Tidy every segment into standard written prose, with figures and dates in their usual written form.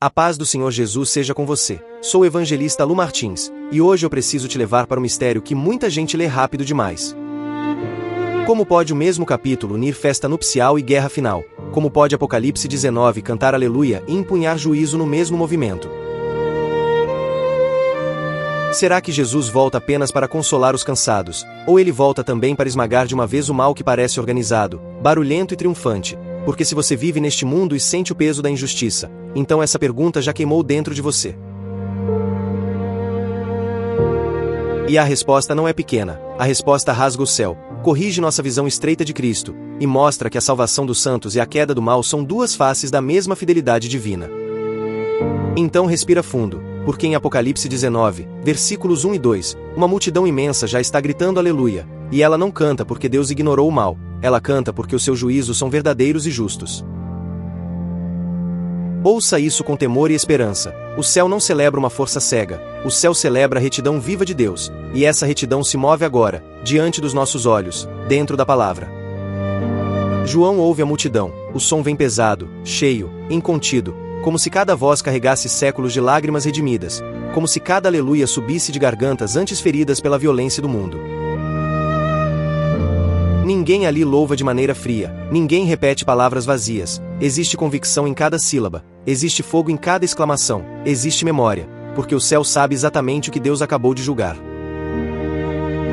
A paz do Senhor Jesus seja com você. Sou o evangelista Lu Martins, e hoje eu preciso te levar para um mistério que muita gente lê rápido demais. Como pode o mesmo capítulo unir festa nupcial e guerra final? Como pode Apocalipse 19 cantar aleluia e empunhar juízo no mesmo movimento? Será que Jesus volta apenas para consolar os cansados, ou ele volta também para esmagar de uma vez o mal que parece organizado, barulhento e triunfante? Porque se você vive neste mundo e sente o peso da injustiça, então essa pergunta já queimou dentro de você. E a resposta não é pequena. A resposta rasga o céu, corrige nossa visão estreita de Cristo, e mostra que a salvação dos santos e a queda do mal são duas faces da mesma fidelidade divina. Então respira fundo, porque em Apocalipse 19, versículos 1 e 2, uma multidão imensa já está gritando aleluia, e ela não canta porque Deus ignorou o mal, ela canta porque os seus juízos são verdadeiros e justos. Ouça isso com temor e esperança. O céu não celebra uma força cega, o céu celebra a retidão viva de Deus, e essa retidão se move agora, diante dos nossos olhos, dentro da palavra. João ouve a multidão, o som vem pesado, cheio, incontido, como se cada voz carregasse séculos de lágrimas redimidas, como se cada aleluia subisse de gargantas antes feridas pela violência do mundo. Ninguém ali louva de maneira fria, ninguém repete palavras vazias, existe convicção em cada sílaba, existe fogo em cada exclamação, existe memória, porque o céu sabe exatamente o que Deus acabou de julgar.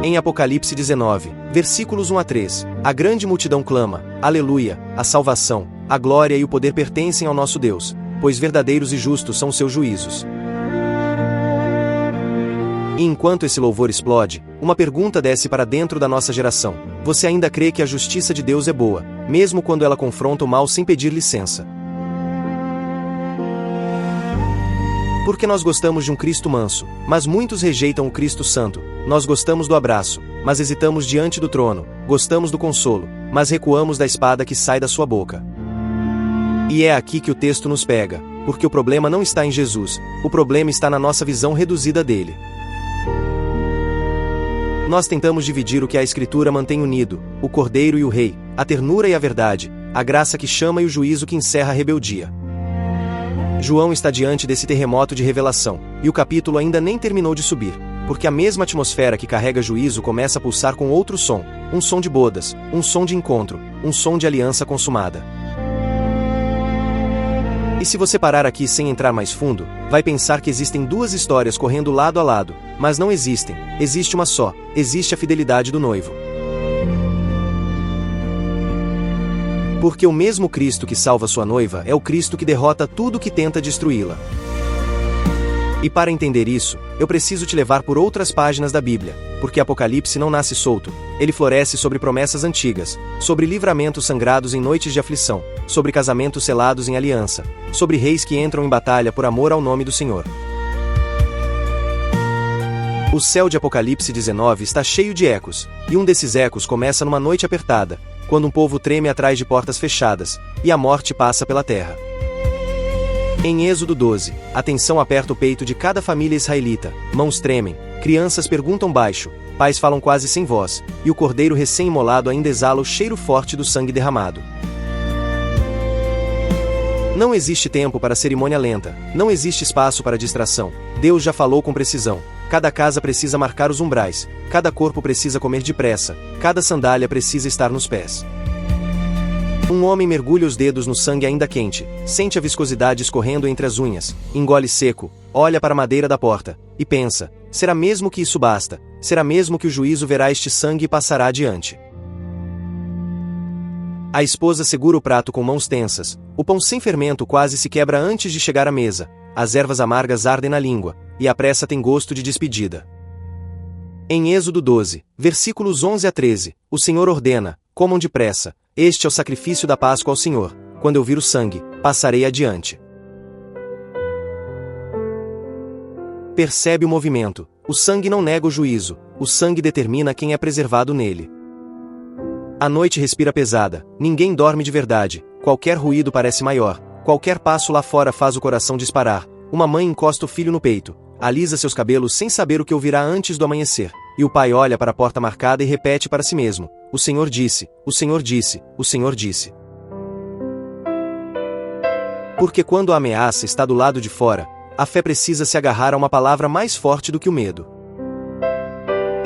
Em Apocalipse 19, versículos 1 a 3, a grande multidão clama, aleluia, a salvação, a glória e o poder pertencem ao nosso Deus, pois verdadeiros e justos são os seus juízos. E enquanto esse louvor explode, uma pergunta desce para dentro da nossa geração: você ainda crê que a justiça de Deus é boa, mesmo quando ela confronta o mal sem pedir licença? Porque nós gostamos de um Cristo manso, mas muitos rejeitam o Cristo santo. Nós gostamos do abraço, mas hesitamos diante do trono, gostamos do consolo, mas recuamos da espada que sai da sua boca. E é aqui que o texto nos pega, porque o problema não está em Jesus, o problema está na nossa visão reduzida dele. Nós tentamos dividir o que a Escritura mantém unido, o Cordeiro e o Rei, a ternura e a verdade, a graça que chama e o juízo que encerra a rebeldia. João está diante desse terremoto de revelação, e o capítulo ainda nem terminou de subir, porque a mesma atmosfera que carrega juízo começa a pulsar com outro som, um som de bodas, um som de encontro, um som de aliança consumada. E se você parar aqui sem entrar mais fundo, vai pensar que existem duas histórias correndo lado a lado, mas não existem, existe uma só, existe a fidelidade do noivo. Porque o mesmo Cristo que salva sua noiva é o Cristo que derrota tudo que tenta destruí-la. E para entender isso, eu preciso te levar por outras páginas da Bíblia, porque Apocalipse não nasce solto, ele floresce sobre promessas antigas, sobre livramentos sangrados em noites de aflição, sobre casamentos selados em aliança, sobre reis que entram em batalha por amor ao nome do Senhor. O céu de Apocalipse 19 está cheio de ecos, e um desses ecos começa numa noite apertada, quando um povo treme atrás de portas fechadas, e a morte passa pela terra. Em Êxodo 12, a tensão aperta o peito de cada família israelita, mãos tremem, crianças perguntam baixo, pais falam quase sem voz, e o cordeiro recém-imolado ainda exala o cheiro forte do sangue derramado. Não existe tempo para cerimônia lenta, não existe espaço para distração, Deus já falou com precisão, cada casa precisa marcar os umbrais, cada corpo precisa comer depressa, cada sandália precisa estar nos pés. Um homem mergulha os dedos no sangue ainda quente, sente a viscosidade escorrendo entre as unhas, engole seco, olha para a madeira da porta, e pensa: será mesmo que isso basta? Será mesmo que o juízo verá este sangue e passará adiante? A esposa segura o prato com mãos tensas, o pão sem fermento quase se quebra antes de chegar à mesa, as ervas amargas ardem na língua, e a pressa tem gosto de despedida. Em Êxodo 12, versículos 11 a 13, o Senhor ordena: comam depressa, este é o sacrifício da Páscoa ao Senhor, quando eu vir o sangue, passarei adiante. Percebe o movimento, o sangue não nega o juízo, o sangue determina quem é preservado nele. A noite respira pesada, ninguém dorme de verdade, qualquer ruído parece maior, qualquer passo lá fora faz o coração disparar, uma mãe encosta o filho no peito, alisa seus cabelos sem saber o que ouvirá antes do amanhecer, e o pai olha para a porta marcada e repete para si mesmo: o Senhor disse, o Senhor disse, o Senhor disse. Porque quando a ameaça está do lado de fora, a fé precisa se agarrar a uma palavra mais forte do que o medo.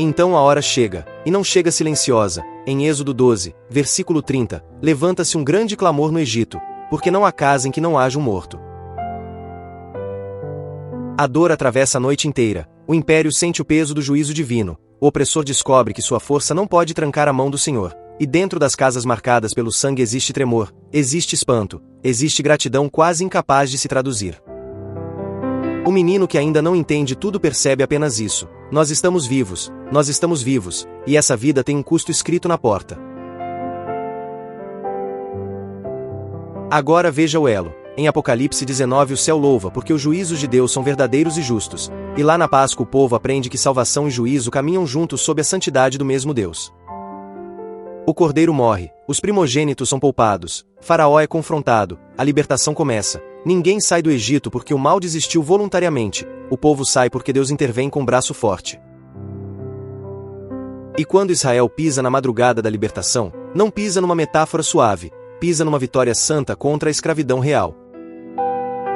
Então a hora chega, e não chega silenciosa. Em Êxodo 12, versículo 30, levanta-se um grande clamor no Egito, porque não há casa em que não haja um morto. A dor atravessa a noite inteira, o império sente o peso do juízo divino, o opressor descobre que sua força não pode trancar a mão do Senhor, e dentro das casas marcadas pelo sangue existe tremor, existe espanto, existe gratidão quase incapaz de se traduzir. O menino que ainda não entende tudo percebe apenas isso: nós estamos vivos, e essa vida tem um custo escrito na porta. Agora veja o elo. Em Apocalipse 19 o céu louva porque os juízos de Deus são verdadeiros e justos, e lá na Páscoa o povo aprende que salvação e juízo caminham juntos sob a santidade do mesmo Deus. O cordeiro morre, os primogênitos são poupados, Faraó é confrontado, a libertação começa. Ninguém sai do Egito porque o mal desistiu voluntariamente, o povo sai porque Deus intervém com braço forte. E quando Israel pisa na madrugada da libertação, não pisa numa metáfora suave, pisa numa vitória santa contra a escravidão real.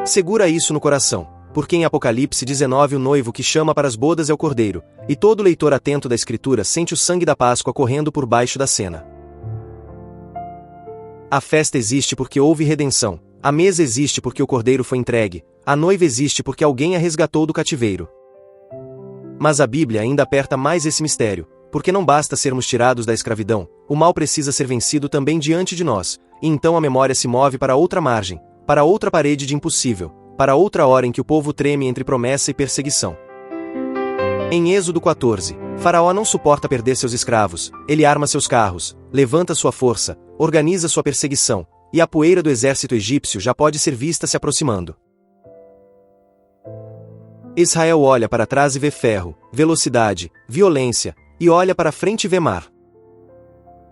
Segura isso no coração, porque em Apocalipse 19 o noivo que chama para as bodas é o cordeiro, e todo leitor atento da Escritura sente o sangue da Páscoa correndo por baixo da cena. A festa existe porque houve redenção. A mesa existe porque o cordeiro foi entregue, a noiva existe porque alguém a resgatou do cativeiro. Mas a Bíblia ainda aperta mais esse mistério, porque não basta sermos tirados da escravidão, o mal precisa ser vencido também diante de nós, e então a memória se move para outra margem, para outra parede de impossível, para outra hora em que o povo treme entre promessa e perseguição. Em Êxodo 14, Faraó não suporta perder seus escravos, ele arma seus carros, levanta sua força, organiza sua perseguição, e a poeira do exército egípcio já pode ser vista se aproximando. Israel olha para trás e vê ferro, velocidade, violência, e olha para frente e vê mar.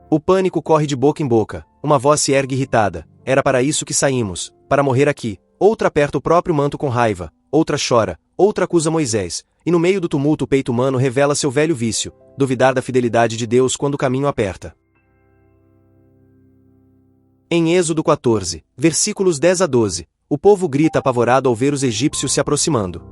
O pânico corre de boca em boca, uma voz se ergue irritada: era para isso que saímos, para morrer aqui. Outra aperta o próprio manto com raiva, outra chora, outra acusa Moisés, e no meio do tumulto o peito humano revela seu velho vício, duvidar da fidelidade de Deus quando o caminho aperta. Em Êxodo 14, versículos 10 a 12, o povo grita apavorado ao ver os egípcios se aproximando.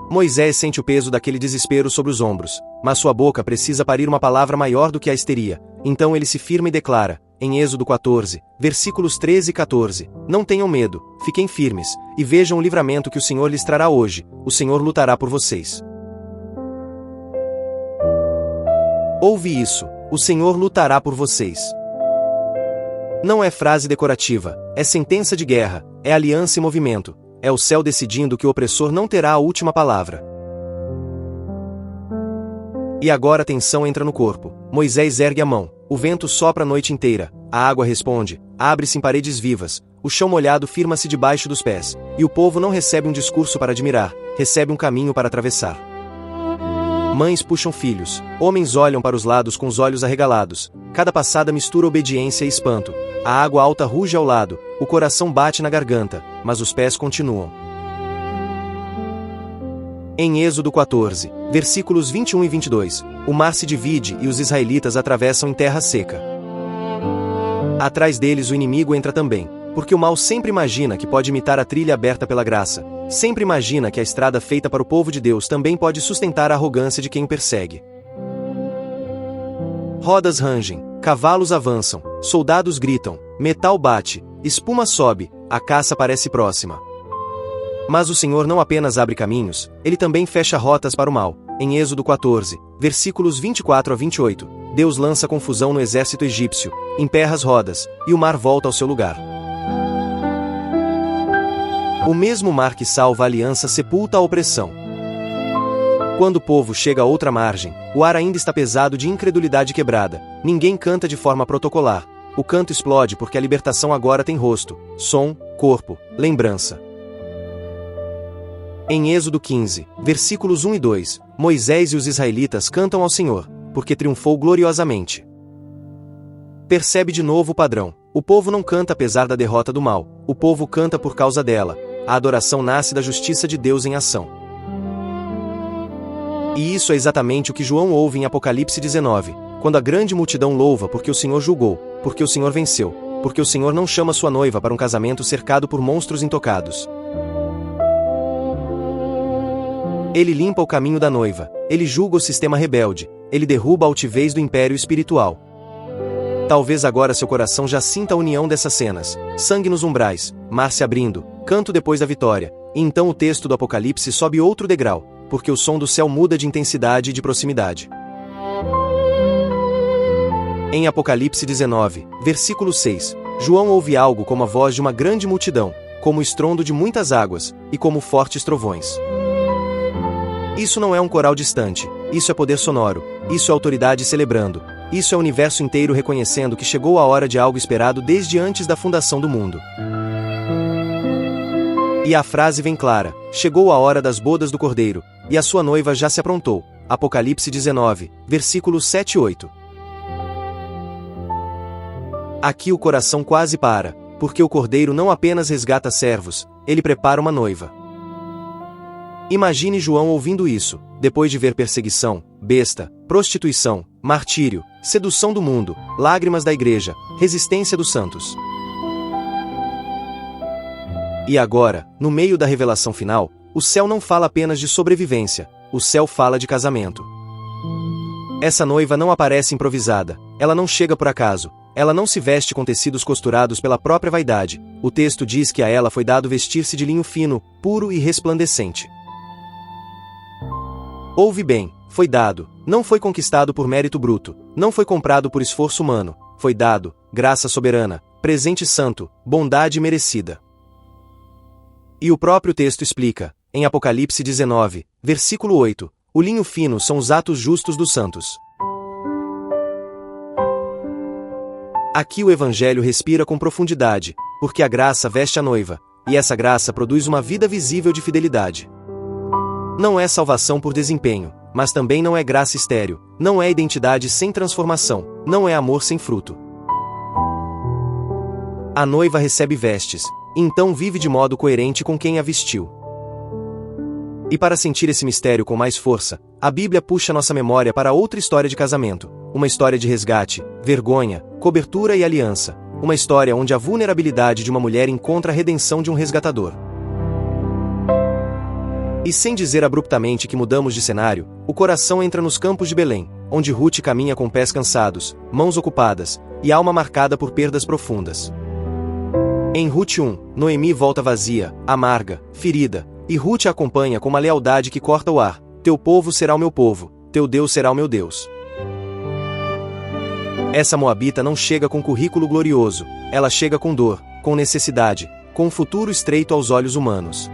Moisés sente o peso daquele desespero sobre os ombros, mas sua boca precisa parir uma palavra maior do que a histeria, então ele se firma e declara, em Êxodo 14, versículos 13 e 14, não tenham medo, fiquem firmes, e vejam o livramento que o Senhor lhes trará hoje, o Senhor lutará por vocês. Ouve isso, o Senhor lutará por vocês. Não é frase decorativa, é sentença de guerra, é aliança e movimento, é o céu decidindo que o opressor não terá a última palavra. E agora a tensão entra no corpo, Moisés ergue a mão, o vento sopra a noite inteira, a água responde, abre-se em paredes vivas, o chão molhado firma-se debaixo dos pés, e o povo não recebe um discurso para admirar, recebe um caminho para atravessar. Mães puxam filhos, homens olham para os lados com os olhos arregalados, cada passada mistura obediência e espanto, a água alta ruge ao lado, o coração bate na garganta, mas os pés continuam. Em Êxodo 14, versículos 21 e 22, o mar se divide e os israelitas atravessam em terra seca. Atrás deles o inimigo entra também, porque o mal sempre imagina que pode imitar a trilha aberta pela graça, sempre imagina que a estrada feita para o povo de Deus também pode sustentar a arrogância de quem o persegue. Rodas rangem, cavalos avançam, soldados gritam, metal bate, espuma sobe, a caça parece próxima. Mas o Senhor não apenas abre caminhos, ele também fecha rotas para o mal. Em Êxodo 14, versículos 24 a 28, Deus lança confusão no exército egípcio, emperra as rodas, e o mar volta ao seu lugar. O mesmo mar que salva a aliança sepulta a opressão. Quando o povo chega a outra margem, o ar ainda está pesado de incredulidade quebrada, ninguém canta de forma protocolar. O canto explode porque a libertação agora tem rosto, som, corpo, lembrança. Em Êxodo 15, versículos 1 e 2, Moisés e os israelitas cantam ao Senhor, porque triunfou gloriosamente. Percebe de novo o padrão, o povo não canta apesar da derrota do mal, o povo canta por causa dela, a adoração nasce da justiça de Deus em ação. E isso é exatamente o que João ouve em Apocalipse 19, quando a grande multidão louva porque o Senhor julgou, porque o Senhor venceu. porque o Senhor não chama sua noiva para um casamento cercado por monstros intocados. Ele limpa o caminho da noiva, ele julga o sistema rebelde, ele derruba a altivez do império espiritual. Talvez agora seu coração já sinta a união dessas cenas: sangue nos umbrais, mar se abrindo, canto depois da vitória, e então o texto do Apocalipse sobe outro degrau, porque o som do céu muda de intensidade e de proximidade. Em Apocalipse 19, versículo 6, João ouve algo como a voz de uma grande multidão, como o estrondo de muitas águas, e como fortes trovões. Isso não é um coral distante, isso é poder sonoro, isso é autoridade celebrando, isso é o universo inteiro reconhecendo que chegou a hora de algo esperado desde antes da fundação do mundo. E a frase vem clara: chegou a hora das bodas do Cordeiro, e a sua noiva já se aprontou. Apocalipse 19, versículos 7 e 8. Aqui o coração quase para, porque o Cordeiro não apenas resgata servos, ele prepara uma noiva. Imagine João ouvindo isso, depois de ver perseguição, besta, prostituição, martírio, sedução do mundo, lágrimas da igreja, resistência dos santos. E agora, no meio da revelação final, o céu não fala apenas de sobrevivência, o céu fala de casamento. Essa noiva não aparece improvisada, ela não chega por acaso, ela não se veste com tecidos costurados pela própria vaidade. O texto diz que a ela foi dado vestir-se de linho fino, puro e resplandecente. Ouve bem, foi dado, não foi conquistado por mérito bruto, não foi comprado por esforço humano, foi dado, graça soberana, presente santo, bondade merecida. E o próprio texto explica, em Apocalipse 19, versículo 8, o linho fino são os atos justos dos santos. Aqui o Evangelho respira com profundidade, porque a graça veste a noiva, e essa graça produz uma vida visível de fidelidade. Não é salvação por desempenho, mas também não é graça estéril, não é identidade sem transformação, não é amor sem fruto. A noiva recebe vestes, e então vive de modo coerente com quem a vestiu. E para sentir esse mistério com mais força, a Bíblia puxa nossa memória para outra história de casamento, uma história de resgate, vergonha, cobertura e aliança, uma história onde a vulnerabilidade de uma mulher encontra a redenção de um resgatador. E sem dizer abruptamente que mudamos de cenário, o coração entra nos campos de Belém, onde Ruth caminha com pés cansados, mãos ocupadas, e alma marcada por perdas profundas. Em Ruth 1, Noemi volta vazia, amarga, ferida, e Ruth a acompanha com uma lealdade que corta o ar: teu povo será o meu povo, teu Deus será o meu Deus. Essa moabita não chega com currículo glorioso, ela chega com dor, com necessidade, com um futuro estreito aos olhos humanos.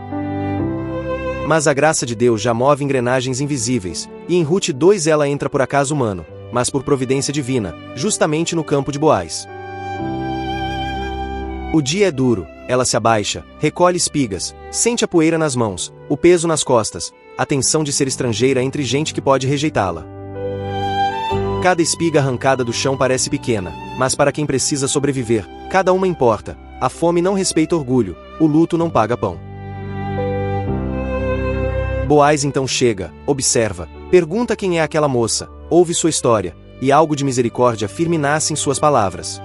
Mas a graça de Deus já move engrenagens invisíveis, e em Ruth 2 ela entra por acaso humano, mas por providência divina, justamente no campo de Boaz. O dia é duro, ela se abaixa, recolhe espigas, sente a poeira nas mãos, o peso nas costas, a tensão de ser estrangeira entre gente que pode rejeitá-la. Cada espiga arrancada do chão parece pequena, mas para quem precisa sobreviver, cada uma importa. A fome não respeita orgulho, o luto não paga pão. Boaz então chega, observa, pergunta quem é aquela moça, ouve sua história, e algo de misericórdia firme nasce em suas palavras.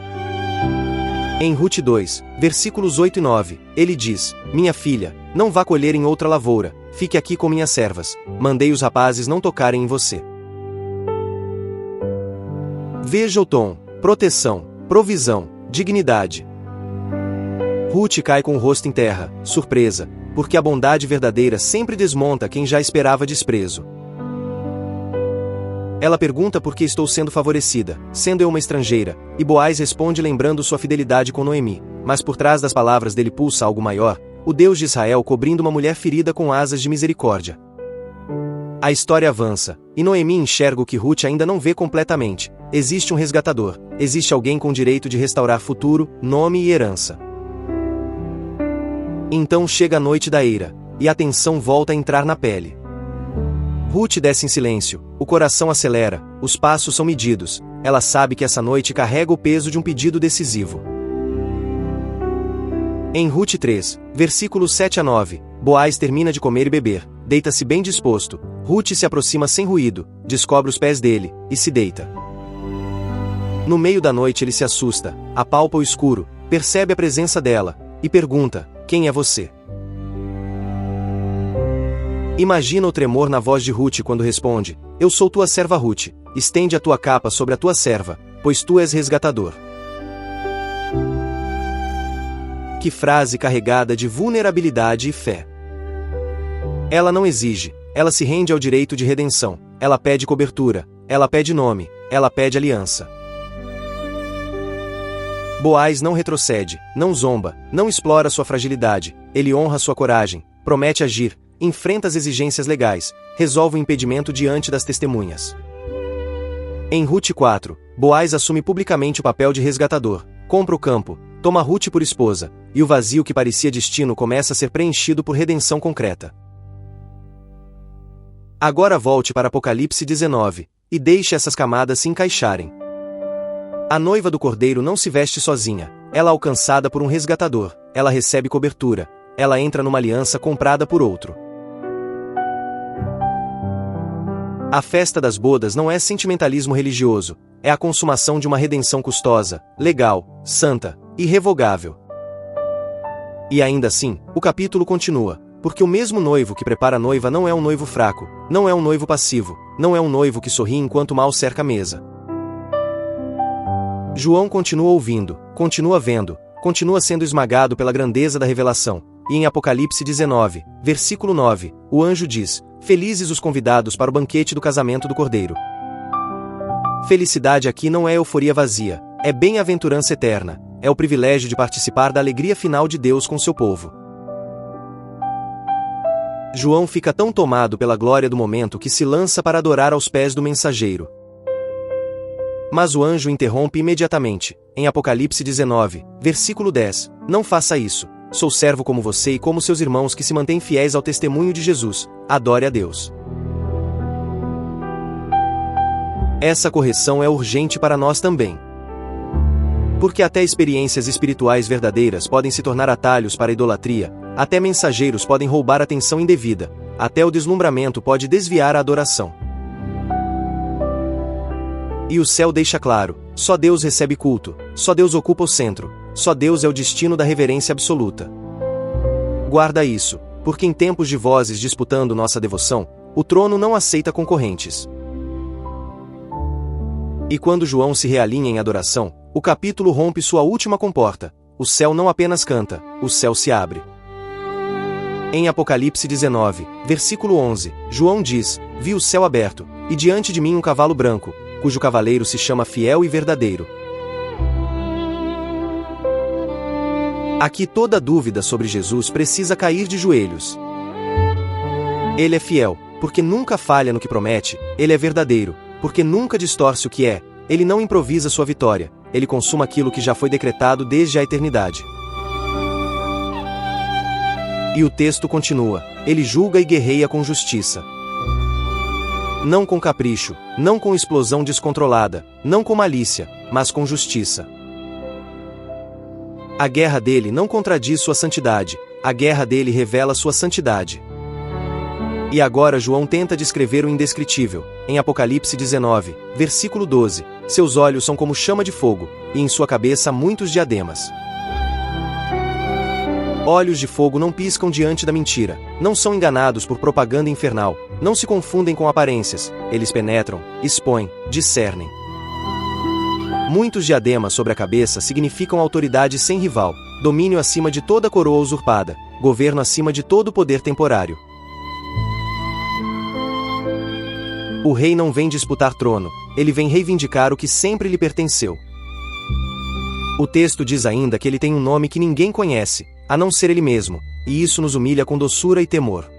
Em Ruth 2, versículos 8 e 9, ele diz: minha filha, não vá colher em outra lavoura, fique aqui com minhas servas, mandei os rapazes não tocarem em você. Veja o tom: proteção, provisão, dignidade. Ruth cai com o rosto em terra, surpresa, porque a bondade verdadeira sempre desmonta quem já esperava desprezo. Ela pergunta por que estou sendo favorecida, sendo eu uma estrangeira, e Boaz responde lembrando sua fidelidade com Noemi, mas por trás das palavras dele pulsa algo maior, o Deus de Israel cobrindo uma mulher ferida com asas de misericórdia. A história avança, e Noemi enxerga o que Ruth ainda não vê completamente: existe um resgatador, existe alguém com direito de restaurar futuro, nome e herança. Então chega a noite da eira, e a tensão volta a entrar na pele. Ruth desce em silêncio, o coração acelera, os passos são medidos, ela sabe que essa noite carrega o peso de um pedido decisivo. Em Ruth 3, versículos 7 a 9, Boaz termina de comer e beber, deita-se bem disposto, Ruth se aproxima sem ruído, descobre os pés dele, e se deita. No meio da noite ele se assusta, apalpa o escuro, percebe a presença dela, e pergunta: quem é você? Imagina o tremor na voz de Ruth quando responde: eu sou tua serva Ruth, estende a tua capa sobre a tua serva, pois tu és resgatador. Que frase carregada de vulnerabilidade e fé. Ela não exige, ela se rende ao direito de redenção, ela pede cobertura, ela pede nome, ela pede aliança. Boaz não retrocede, não zomba, não explora sua fragilidade, ele honra sua coragem, promete agir, enfrenta as exigências legais, resolve o impedimento diante das testemunhas. Em Ruth 4, Boaz assume publicamente o papel de resgatador, compra o campo, toma Ruth por esposa, e o vazio que parecia destino começa a ser preenchido por redenção concreta. Agora volte para Apocalipse 19, e deixe essas camadas se encaixarem. A noiva do Cordeiro não se veste sozinha, ela é alcançada por um resgatador, ela recebe cobertura, ela entra numa aliança comprada por outro. A festa das bodas não é sentimentalismo religioso, é a consumação de uma redenção custosa, legal, santa, irrevogável. E ainda assim, o capítulo continua, porque o mesmo noivo que prepara a noiva não é um noivo fraco, não é um noivo passivo, não é um noivo que sorri enquanto o mal cerca a mesa. João continua ouvindo, continua vendo, continua sendo esmagado pela grandeza da revelação, e em Apocalipse 19, versículo 9, o anjo diz: felizes os convidados para o banquete do casamento do Cordeiro. Felicidade aqui não é euforia vazia, é bem-aventurança eterna, é o privilégio de participar da alegria final de Deus com seu povo. João fica tão tomado pela glória do momento que se lança para adorar aos pés do mensageiro. Mas o anjo interrompe imediatamente, em Apocalipse 19, versículo 10, não faça isso, sou servo como você e como seus irmãos que se mantêm fiéis ao testemunho de Jesus, adore a Deus. Essa correção é urgente para nós também. Porque até experiências espirituais verdadeiras podem se tornar atalhos para a idolatria, até mensageiros podem roubar atenção indevida, até o deslumbramento pode desviar a adoração. E o céu deixa claro, só Deus recebe culto, só Deus ocupa o centro, só Deus é o destino da reverência absoluta. Guarda isso, porque em tempos de vozes disputando nossa devoção, o trono não aceita concorrentes. E quando João se realinha em adoração, o capítulo rompe sua última comporta, o céu não apenas canta, o céu se abre. Em Apocalipse 19, versículo 11, João diz: vi o céu aberto, e diante de mim um cavalo branco, cujo cavaleiro se chama Fiel e Verdadeiro. Aqui toda dúvida sobre Jesus precisa cair de joelhos. Ele é fiel, porque nunca falha no que promete, ele é verdadeiro, porque nunca distorce o que é, ele não improvisa sua vitória, ele consuma aquilo que já foi decretado desde a eternidade. E o texto continua, ele julga e guerreia com justiça. Não com capricho, não com explosão descontrolada, não com malícia, mas com justiça. A guerra dele não contradiz sua santidade, a guerra dele revela sua santidade. E agora João tenta descrever o indescritível, em Apocalipse 19, versículo 12, seus olhos são como chama de fogo, e em sua cabeça há muitos diademas. Olhos de fogo não piscam diante da mentira, não são enganados por propaganda infernal, não se confundem com aparências, eles penetram, expõem, discernem. Muitos diademas sobre a cabeça significam autoridade sem rival, domínio acima de toda coroa usurpada, governo acima de todo poder temporário. O rei não vem disputar trono, ele vem reivindicar o que sempre lhe pertenceu. O texto diz ainda que ele tem um nome que ninguém conhece, a não ser ele mesmo, e isso nos humilha com doçura e temor.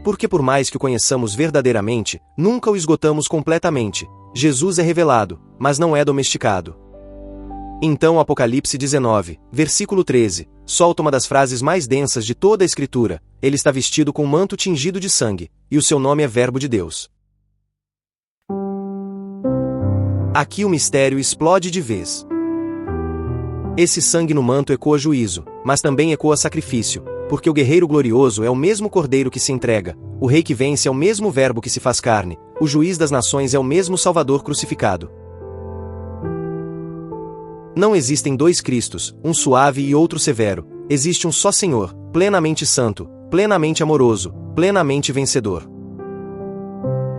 Porque por mais que o conheçamos verdadeiramente, nunca o esgotamos completamente. Jesus é revelado, mas não é domesticado. Então Apocalipse 19, versículo 13, solta uma das frases mais densas de toda a Escritura, ele está vestido com um manto tingido de sangue, e o seu nome é Verbo de Deus. Aqui o mistério explode de vez. Esse sangue no manto ecoa juízo, mas também ecoa sacrifício, porque o guerreiro glorioso é o mesmo cordeiro que se entrega, o rei que vence é o mesmo verbo que se faz carne, o juiz das nações é o mesmo Salvador crucificado. Não existem dois Cristos, um suave e outro severo. Existe um só Senhor, plenamente santo, plenamente amoroso, plenamente vencedor.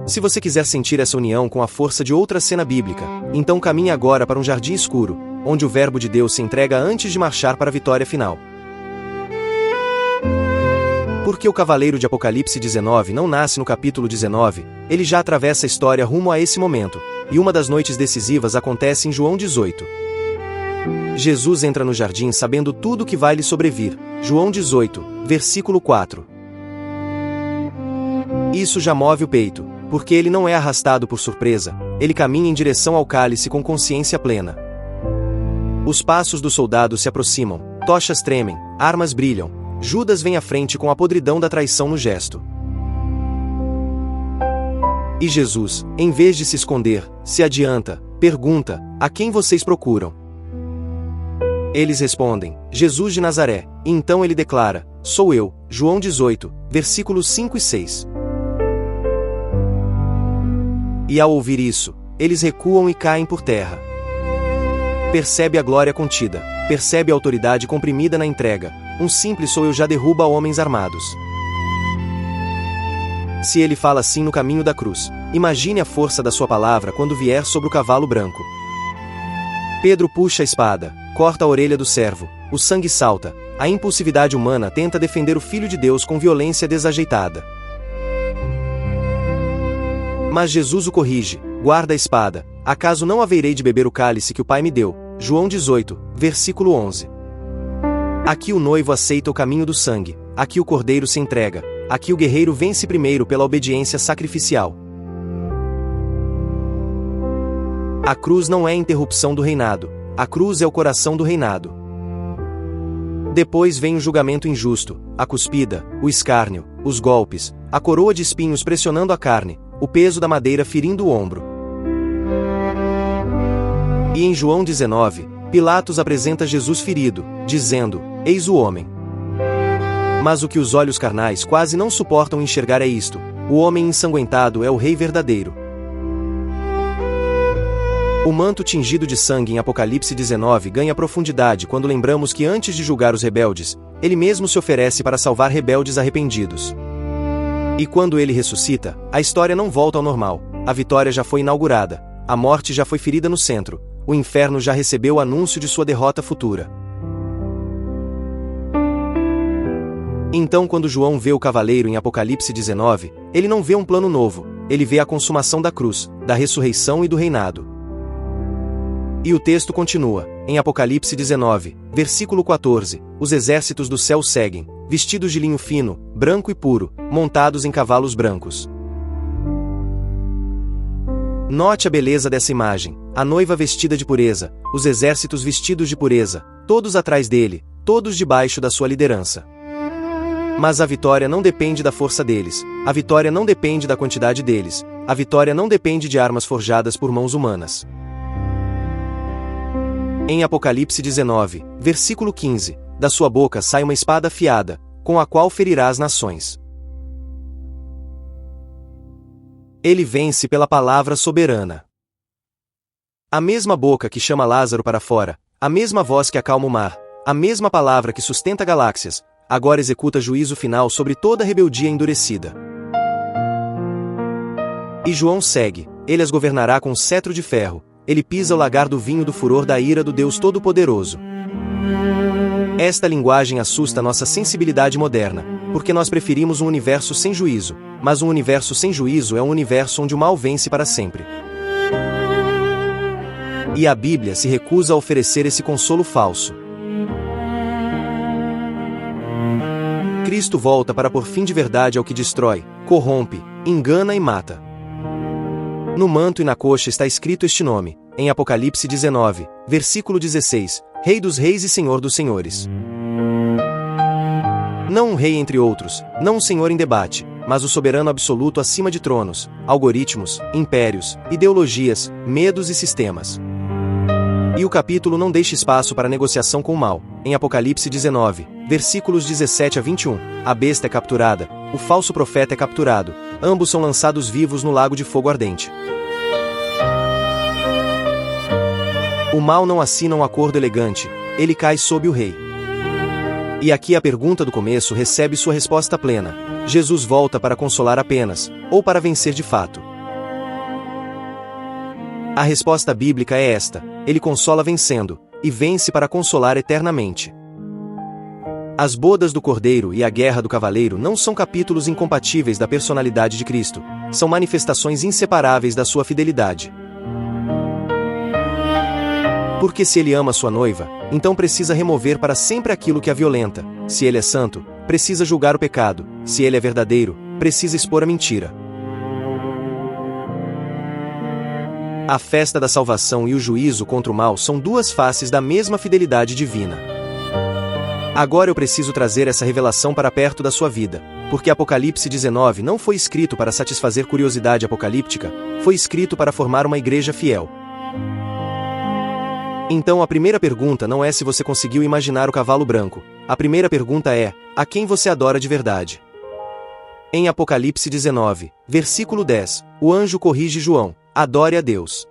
Se você quiser sentir essa união com a força de outra cena bíblica, então caminhe agora para um jardim escuro, onde o Verbo de Deus se entrega antes de marchar para a vitória final. Porque o cavaleiro de Apocalipse 19 não nasce no capítulo 19, ele já atravessa a história rumo a esse momento, e uma das noites decisivas acontece em João 18. Jesus entra no jardim sabendo tudo o que vai lhe sobrevir. João 18, versículo 4. Isso já move o peito, porque ele não é arrastado por surpresa, ele caminha em direção ao cálice com consciência plena. Os passos do soldado se aproximam, tochas tremem, armas brilham, Judas vem à frente com a podridão da traição no gesto. E Jesus, em vez de se esconder, se adianta, pergunta: a quem vocês procuram? Eles respondem: Jesus de Nazaré, e então ele declara: sou eu. João 18, versículos 5 e 6. E ao ouvir isso, eles recuam e caem por terra. Percebe a glória contida, percebe a autoridade comprimida na entrega. Um simples sou eu já derruba homens armados. Se ele fala assim no caminho da cruz, imagine a força da sua palavra quando vier sobre o cavalo branco. Pedro puxa a espada, corta a orelha do servo, o sangue salta, a impulsividade humana tenta defender o Filho de Deus com violência desajeitada. Mas Jesus o corrige: guarda a espada, acaso não haverei de beber o cálice que o Pai me deu? João 18, versículo 11. Aqui o noivo aceita o caminho do sangue, aqui o cordeiro se entrega, aqui o guerreiro vence primeiro pela obediência sacrificial. A cruz não é a interrupção do reinado, a cruz é o coração do reinado. Depois vem o julgamento injusto, a cuspida, o escárnio, os golpes, a coroa de espinhos pressionando a carne, o peso da madeira ferindo o ombro. E em João 19, Pilatos apresenta Jesus ferido, dizendo: eis o homem. Mas o que os olhos carnais quase não suportam enxergar é isto: o homem ensanguentado é o rei verdadeiro. O manto tingido de sangue em Apocalipse 19 ganha profundidade quando lembramos que antes de julgar os rebeldes, ele mesmo se oferece para salvar rebeldes arrependidos. E quando ele ressuscita, a história não volta ao normal, a vitória já foi inaugurada, a morte já foi ferida no centro, o inferno já recebeu o anúncio de sua derrota futura. Então, quando João vê o cavaleiro em Apocalipse 19, ele não vê um plano novo, ele vê a consumação da cruz, da ressurreição e do reinado. E o texto continua, em Apocalipse 19, versículo 14, os exércitos do céu seguem, vestidos de linho fino, branco e puro, montados em cavalos brancos. Note a beleza dessa imagem, a noiva vestida de pureza, os exércitos vestidos de pureza, todos atrás dele, todos debaixo da sua liderança. Mas a vitória não depende da força deles, a vitória não depende da quantidade deles, a vitória não depende de armas forjadas por mãos humanas. Em Apocalipse 19, versículo 15, da sua boca sai uma espada afiada, com a qual ferirá as nações. Ele vence pela palavra soberana. A mesma boca que chama Lázaro para fora, a mesma voz que acalma o mar, a mesma palavra que sustenta galáxias, agora executa juízo final sobre toda a rebeldia endurecida. E João segue: ele as governará com cetro de ferro, ele pisa o lagar do vinho do furor da ira do Deus Todo-Poderoso. Esta linguagem assusta nossa sensibilidade moderna, porque nós preferimos um universo sem juízo, mas um universo sem juízo é um universo onde o mal vence para sempre. E a Bíblia se recusa a oferecer esse consolo falso. Cristo volta para pôr fim de verdade ao que destrói, corrompe, engana e mata. No manto e na coxa está escrito este nome, em Apocalipse 19, versículo 16, Rei dos Reis e Senhor dos Senhores. Não um rei entre outros, não um senhor em debate, mas o soberano absoluto acima de tronos, algoritmos, impérios, ideologias, medos e sistemas. E o capítulo não deixa espaço para negociação com o mal. Em Apocalipse 19, versículos 17 a 21, a besta é capturada, o falso profeta é capturado, ambos são lançados vivos no lago de fogo ardente. O mal não assina um acordo elegante, ele cai sob o rei. E aqui a pergunta do começo recebe sua resposta plena. Jesus volta para consolar apenas, ou para vencer de fato? A resposta bíblica é esta: ele consola vencendo, e vence para consolar eternamente. As bodas do Cordeiro e a guerra do Cavaleiro não são capítulos incompatíveis da personalidade de Cristo, são manifestações inseparáveis da sua fidelidade. Porque se ele ama sua noiva, então precisa remover para sempre aquilo que a violenta. Se ele é santo, precisa julgar o pecado. Se ele é verdadeiro, precisa expor a mentira. A festa da salvação e o juízo contra o mal são duas faces da mesma fidelidade divina. Agora eu preciso trazer essa revelação para perto da sua vida, porque Apocalipse 19 não foi escrito para satisfazer curiosidade apocalíptica, foi escrito para formar uma igreja fiel. Então a primeira pergunta não é se você conseguiu imaginar o cavalo branco, a primeira pergunta é: a quem você adora de verdade? Em Apocalipse 19, versículo 10, o anjo corrige João: adore a Deus.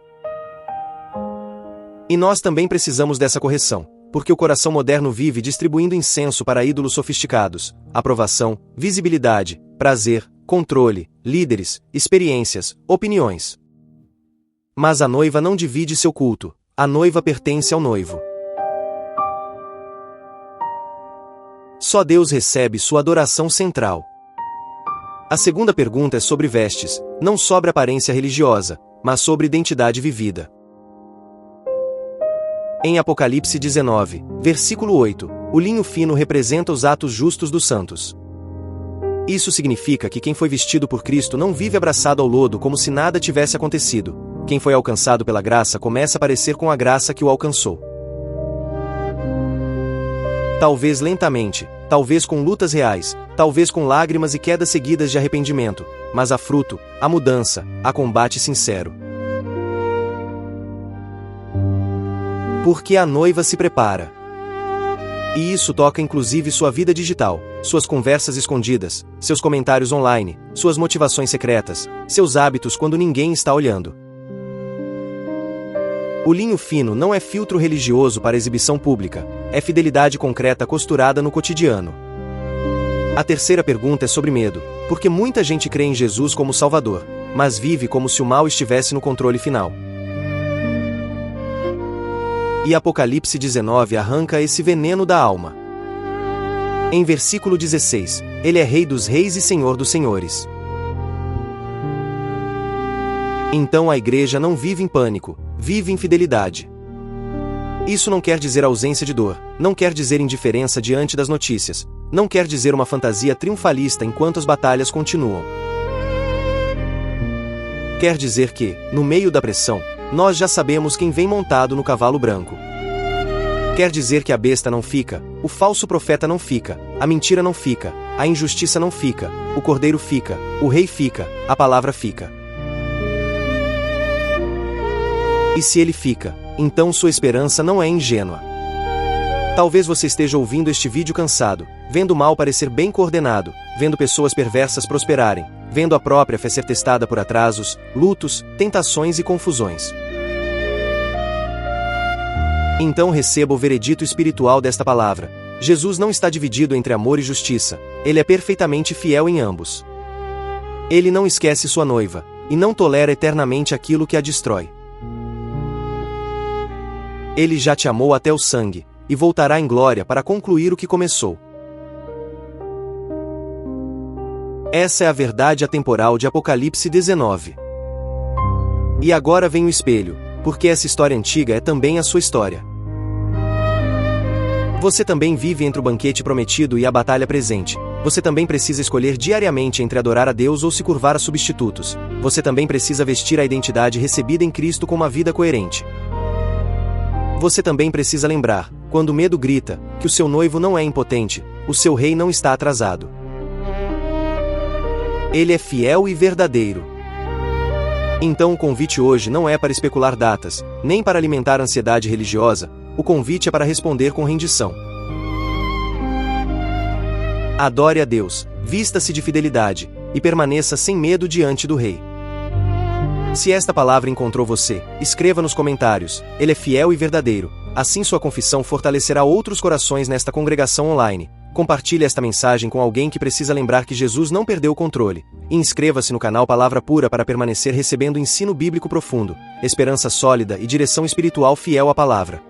E nós também precisamos dessa correção, porque o coração moderno vive distribuindo incenso para ídolos sofisticados, aprovação, visibilidade, prazer, controle, líderes, experiências, opiniões. Mas a noiva não divide seu culto, a noiva pertence ao noivo. Só Deus recebe sua adoração central. A segunda pergunta é sobre vestes, não sobre aparência religiosa, mas sobre identidade vivida. Em Apocalipse 19, versículo 8, o linho fino representa os atos justos dos santos. Isso significa que quem foi vestido por Cristo não vive abraçado ao lodo como se nada tivesse acontecido. Quem foi alcançado pela graça começa a parecer com a graça que o alcançou. Talvez lentamente, talvez com lutas reais, talvez com lágrimas e quedas seguidas de arrependimento, mas há fruto, há mudança, há combate sincero. Porque a noiva se prepara. E isso toca inclusive sua vida digital, suas conversas escondidas, seus comentários online, suas motivações secretas, seus hábitos quando ninguém está olhando. O linho fino não é filtro religioso para exibição pública, é fidelidade concreta costurada no cotidiano. A terceira pergunta é sobre medo, porque muita gente crê em Jesus como Salvador, mas vive como se o mal estivesse no controle final. E Apocalipse 19 arranca esse veneno da alma. Em versículo 16, ele é Rei dos Reis e Senhor dos Senhores. Então a igreja não vive em pânico, vive em fidelidade. Isso não quer dizer ausência de dor, não quer dizer indiferença diante das notícias, não quer dizer uma fantasia triunfalista enquanto as batalhas continuam. Quer dizer que, no meio da pressão, nós já sabemos quem vem montado no cavalo branco. Quer dizer que a besta não fica, o falso profeta não fica, a mentira não fica, a injustiça não fica, o cordeiro fica, o rei fica, a palavra fica. E se ele fica, então sua esperança não é ingênua. Talvez você esteja ouvindo este vídeo cansado, vendo o mal parecer bem coordenado, vendo pessoas perversas prosperarem, vendo a própria fé ser testada por atrasos, lutos, tentações e confusões. Então receba o veredito espiritual desta palavra. Jesus não está dividido entre amor e justiça, ele é perfeitamente fiel em ambos. Ele não esquece sua noiva, e não tolera eternamente aquilo que a destrói. Ele já te amou até o sangue, e voltará em glória para concluir o que começou. Essa é a verdade atemporal de Apocalipse 19. E agora vem o espelho, porque essa história antiga é também a sua história. Você também vive entre o banquete prometido e a batalha presente. Você também precisa escolher diariamente entre adorar a Deus ou se curvar a substitutos. Você também precisa vestir a identidade recebida em Cristo com uma vida coerente. Você também precisa lembrar, quando o medo grita, que o seu noivo não é impotente, o seu rei não está atrasado. Ele é fiel e verdadeiro. Então o convite hoje não é para especular datas, nem para alimentar ansiedade religiosa, o convite é para responder com rendição. Adore a Deus, vista-se de fidelidade, e permaneça sem medo diante do Rei. Se esta palavra encontrou você, escreva nos comentários, ele é fiel e verdadeiro, assim sua confissão fortalecerá outros corações nesta congregação online. Compartilhe esta mensagem com alguém que precisa lembrar que Jesus não perdeu o controle. E inscreva-se no canal Palavra Pura para permanecer recebendo ensino bíblico profundo, esperança sólida e direção espiritual fiel à palavra.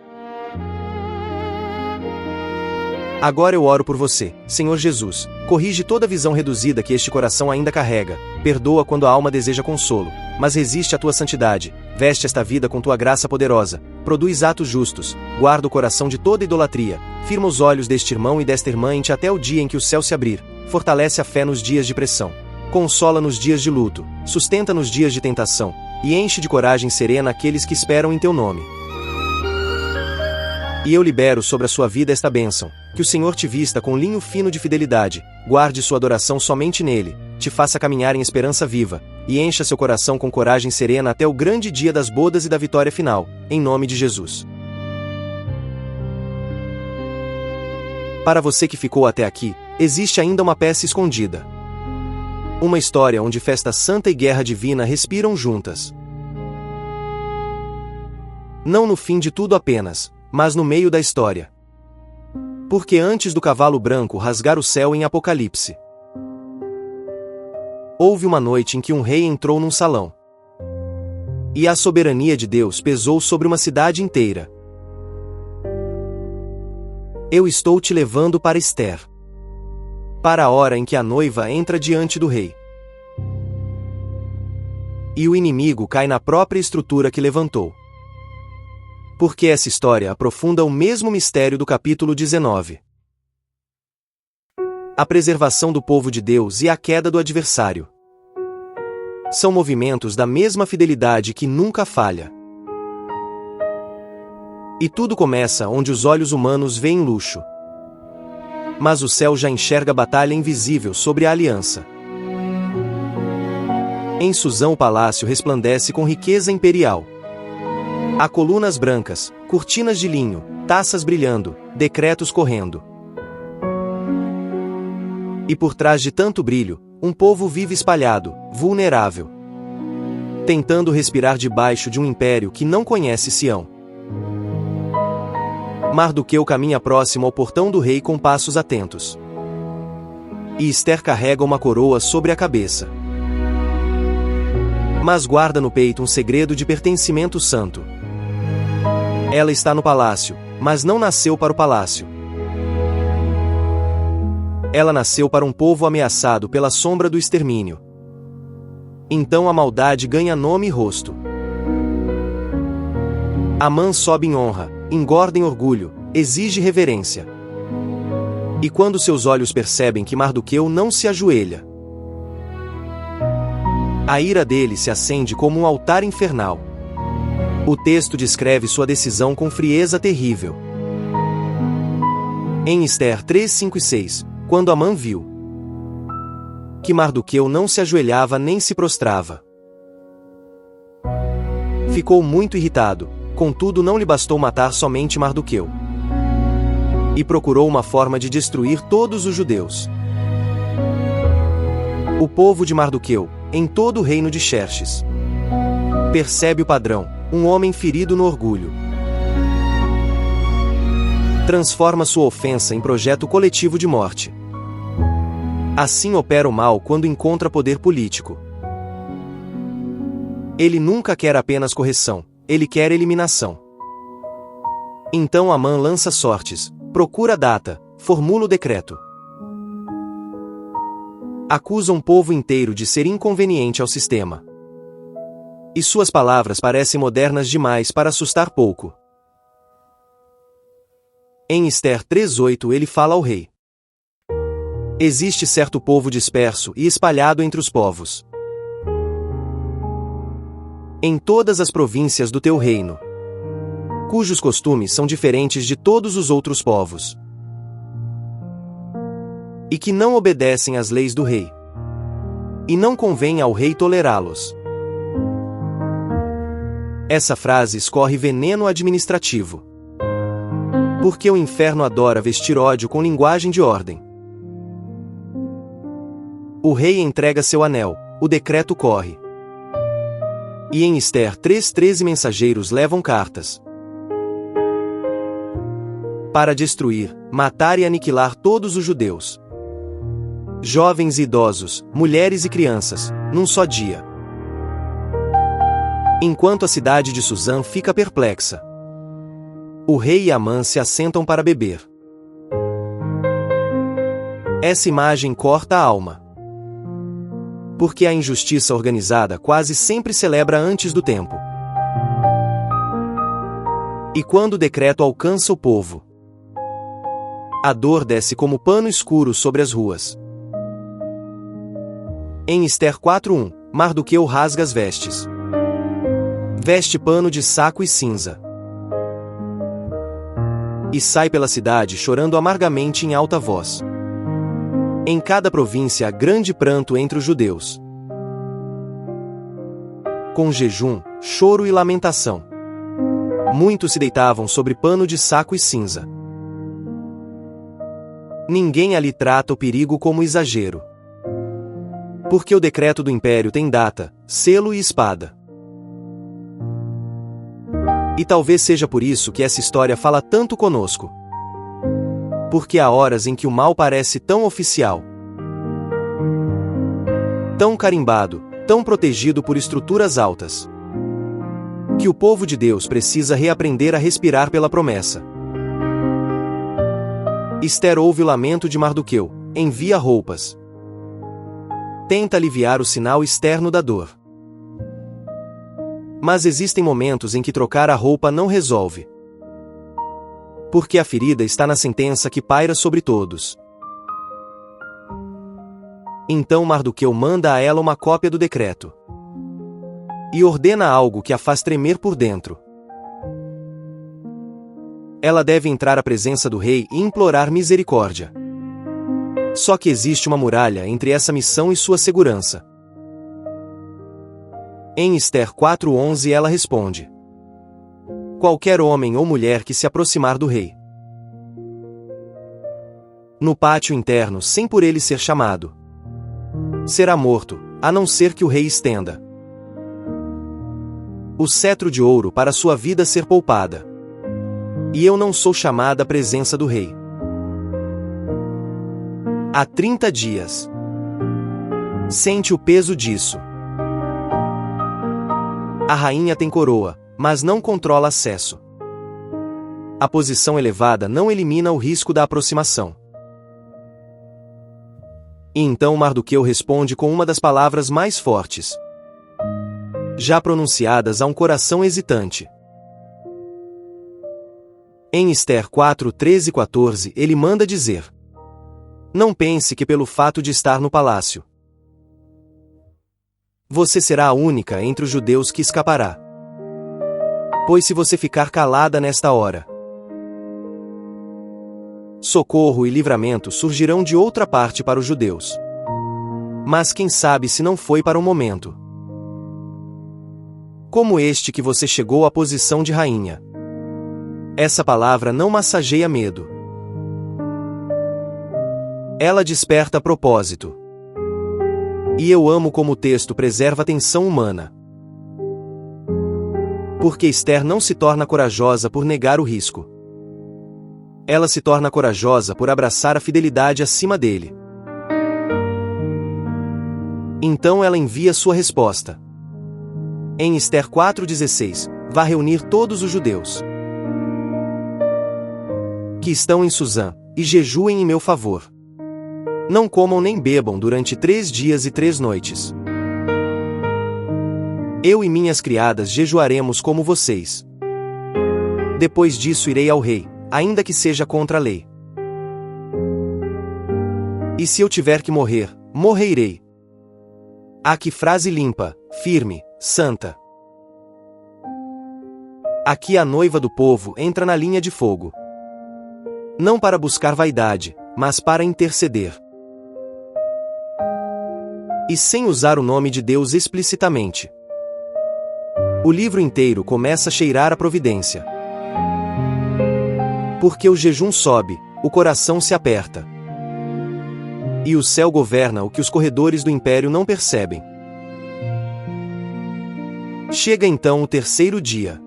Agora eu oro por você, Senhor Jesus. Corrige toda visão reduzida que este coração ainda carrega. Perdoa quando a alma deseja consolo, mas resiste à tua santidade. Veste esta vida com tua graça poderosa. Produz atos justos. Guarda o coração de toda idolatria. Firma os olhos deste irmão e desta irmã em ti até o dia em que o céu se abrir. Fortalece a fé nos dias de pressão. Consola nos dias de luto. Sustenta nos dias de tentação. E enche de coragem serena aqueles que esperam em teu nome. E eu libero sobre a sua vida esta bênção. Que o Senhor te vista com linho fino de fidelidade, guarde sua adoração somente nele, te faça caminhar em esperança viva, e encha seu coração com coragem serena até o grande dia das bodas e da vitória final, em nome de Jesus. Para você que ficou até aqui, existe ainda uma peça escondida. Uma história onde festa santa e guerra divina respiram juntas. Não no fim de tudo apenas, mas no meio da história. Porque antes do cavalo branco rasgar o céu em Apocalipse, houve uma noite em que um rei entrou num salão. E a soberania de Deus pesou sobre uma cidade inteira. Eu estou te levando para Ester. Para a hora em que a noiva entra diante do rei. E o inimigo cai na própria estrutura que levantou. Porque essa história aprofunda o mesmo mistério do capítulo 19. A preservação do povo de Deus e a queda do adversário. São movimentos da mesma fidelidade que nunca falha. E tudo começa onde os olhos humanos veem luxo. Mas o céu já enxerga a batalha invisível sobre a aliança. Em Susã o palácio resplandece com riqueza imperial. Há colunas brancas, cortinas de linho, taças brilhando, decretos correndo. E por trás de tanto brilho, um povo vive espalhado, vulnerável. Tentando respirar debaixo de um império que não conhece Sião. Mardoqueu caminha próximo ao portão do rei com passos atentos. E Ester carrega uma coroa sobre a cabeça. Mas guarda no peito um segredo de pertencimento santo. Ela está no palácio, mas não nasceu para o palácio. Ela nasceu para um povo ameaçado pela sombra do extermínio. Então a maldade ganha nome e rosto. Amã sobe em honra, engorda em orgulho, exige reverência. E quando seus olhos percebem que Mardoqueu não se ajoelha, a ira dele se acende como um altar infernal. O texto descreve sua decisão com frieza terrível. Em Ester 3, 5 e 6, quando Amã viu que Mardoqueu não se ajoelhava nem se prostrava, ficou muito irritado, contudo não lhe bastou matar somente Mardoqueu. E procurou uma forma de destruir todos os judeus. O povo de Mardoqueu, em todo o reino de Xerxes, percebe o padrão. Um homem ferido no orgulho. Transforma sua ofensa em projeto coletivo de morte. Assim opera o mal quando encontra poder político. Ele nunca quer apenas correção, ele quer eliminação. Então Amã lança sortes, procura a data, formula o decreto. Acusa um povo inteiro de ser inconveniente ao sistema. E suas palavras parecem modernas demais para assustar pouco. Em Ester 3:8 ele fala ao rei. Existe certo povo disperso e espalhado entre os povos. Em todas as províncias do teu reino. Cujos costumes são diferentes de todos os outros povos. E que não obedecem às leis do rei. E não convém ao rei tolerá-los. Essa frase escorre veneno administrativo. Porque o inferno adora vestir ódio com linguagem de ordem. O rei entrega seu anel, o decreto corre. E em Ester 3:13 mensageiros levam cartas para destruir, matar e aniquilar todos os judeus, jovens e idosos, mulheres e crianças, num só dia. Enquanto a cidade de Suzã fica perplexa, o rei e Amã se assentam para beber. Essa imagem corta a alma, porque a injustiça organizada quase sempre celebra antes do tempo. E quando o decreto alcança o povo, a dor desce como pano escuro sobre as ruas. Em Ester 4:1, Mardoqueu rasga as vestes. Veste pano de saco e cinza. E sai pela cidade chorando amargamente em alta voz. Em cada província há grande pranto entre os judeus, com jejum, choro e lamentação. Muitos se deitavam sobre pano de saco e cinza. Ninguém ali trata o perigo como exagero, porque o decreto do império tem data, selo e espada. E talvez seja por isso que essa história fala tanto conosco. Porque há horas em que o mal parece tão oficial, tão carimbado, tão protegido por estruturas altas, que o povo de Deus precisa reaprender a respirar pela promessa. Ester ouve o lamento de Mardoqueu, envia roupas. Tenta aliviar o sinal externo da dor. Mas existem momentos em que trocar a roupa não resolve. Porque a ferida está na sentença que paira sobre todos. Então Mardoqueu manda a ela uma cópia do decreto. E ordena algo que a faz tremer por dentro. Ela deve entrar à presença do rei e implorar misericórdia. Só que existe uma muralha entre essa missão e sua segurança. Em Ester 4:11 ela responde: qualquer homem ou mulher que se aproximar do rei no pátio interno sem por ele ser chamado, será morto, a não ser que o rei estenda o cetro de ouro para sua vida ser poupada. E eu não sou chamada à presença do rei há 30 dias. Sente o peso disso. A rainha tem coroa, mas não controla acesso. A posição elevada não elimina o risco da aproximação. E então Mardoqueu responde com uma das palavras mais fortes, já pronunciadas a um coração hesitante. Em Ester 4:13 e 14 ele manda dizer: não pense que pelo fato de estar no palácio, você será a única entre os judeus que escapará. Pois se você ficar calada nesta hora, socorro e livramento surgirão de outra parte para os judeus. Mas quem sabe se não foi para um momento como este que você chegou à posição de rainha. Essa palavra não massageia medo. Ela desperta propósito. E eu amo como o texto preserva a tensão humana. Porque Ester não se torna corajosa por negar o risco. Ela se torna corajosa por abraçar a fidelidade acima dele. Então ela envia sua resposta. Em Ester 4:16, vá reunir todos os judeus que estão em Suzã, e jejuem em meu favor. Não comam nem bebam durante 3 dias e 3 noites. Eu e minhas criadas jejuaremos como vocês. Depois disso irei ao rei, ainda que seja contra a lei. E se eu tiver que morrer, morrerei. Ah, que frase limpa, firme, santa. Aqui a noiva do povo entra na linha de fogo. Não para buscar vaidade, mas para interceder. E sem usar o nome de Deus explicitamente. O livro inteiro começa a cheirar a providência. Porque o jejum sobe, o coração se aperta. E o céu governa o que os corredores do império não percebem. Chega então o terceiro dia.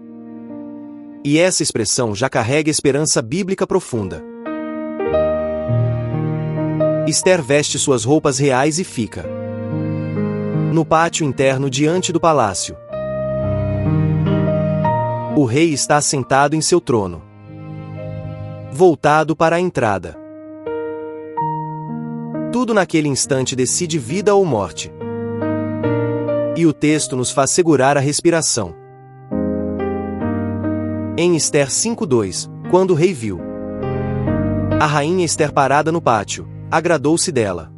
E essa expressão já carrega esperança bíblica profunda. Esther veste suas roupas reais e fica no pátio interno diante do palácio. O rei está sentado em seu trono, voltado para a entrada. Tudo naquele instante decide vida ou morte. E o texto nos faz segurar a respiração. Em Esther 5:2, quando o rei viu a rainha Esther parada no pátio, agradou-se dela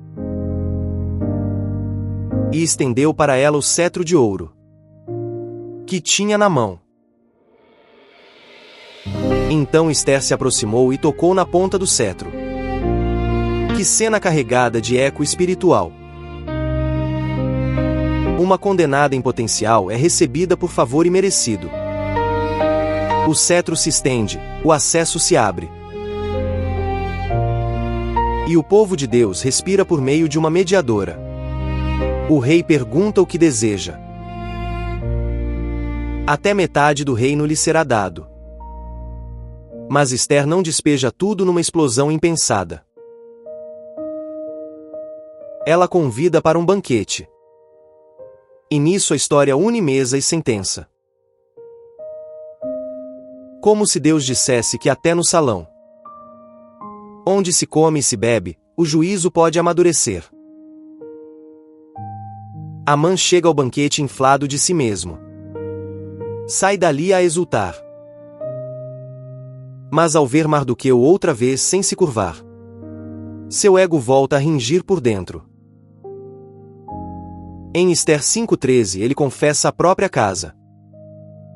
e estendeu para ela o cetro de ouro que tinha na mão. Então Esther se aproximou e tocou na ponta do cetro. Que cena carregada de eco espiritual! Uma condenada em potencial é recebida por favor imerecido. O cetro se estende, o acesso se abre. E o povo de Deus respira por meio de uma mediadora. O rei pergunta o que deseja. Até metade do reino lhe será dado. Mas Esther não despeja tudo numa explosão impensada. Ela convida para um banquete. E nisso a história une mesa e sentença. Como se Deus dissesse que até no salão, onde se come e se bebe, o juízo pode amadurecer. Amã chega ao banquete inflado de si mesmo. Sai dali a exultar. Mas ao ver Mardoqueu outra vez sem se curvar, seu ego volta a ringir por dentro. Em Esther 5:13 ele confessa a própria casa.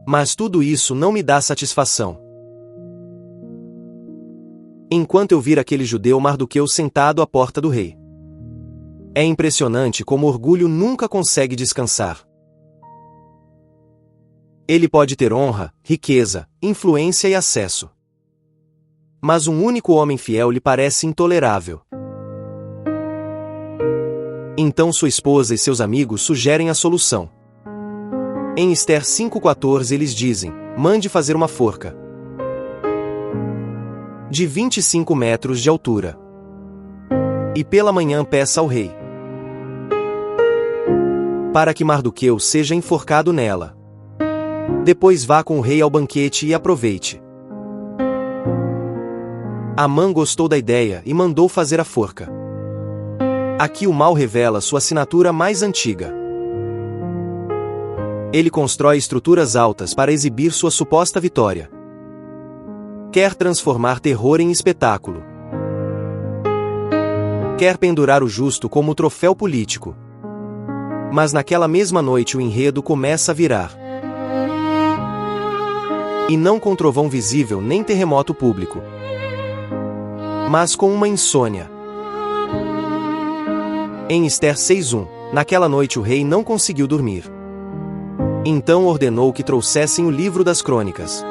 Mas tudo isso não me dá satisfação. Enquanto eu vir aquele judeu Mardoqueu sentado à porta do rei. É impressionante como o orgulho nunca consegue descansar. Ele pode ter honra, riqueza, influência e acesso. Mas um único homem fiel lhe parece intolerável. Então sua esposa e seus amigos sugerem a solução. Em Esther 5:14 eles dizem: mande fazer uma forca de 25 metros de altura. E pela manhã peça ao rei para que Mardoqueu seja enforcado nela. Depois vá com o rei ao banquete e aproveite. Amã gostou da ideia e mandou fazer a forca. Aqui o mal revela sua assinatura mais antiga. Ele constrói estruturas altas para exibir sua suposta vitória. Quer transformar terror em espetáculo. Quer pendurar o justo como troféu político. Mas naquela mesma noite o enredo começa a virar. E não com trovão visível nem terremoto público. Mas com uma insônia. Em Esther 6:1, naquela noite o rei não conseguiu dormir. Então ordenou que trouxessem o livro das crônicas.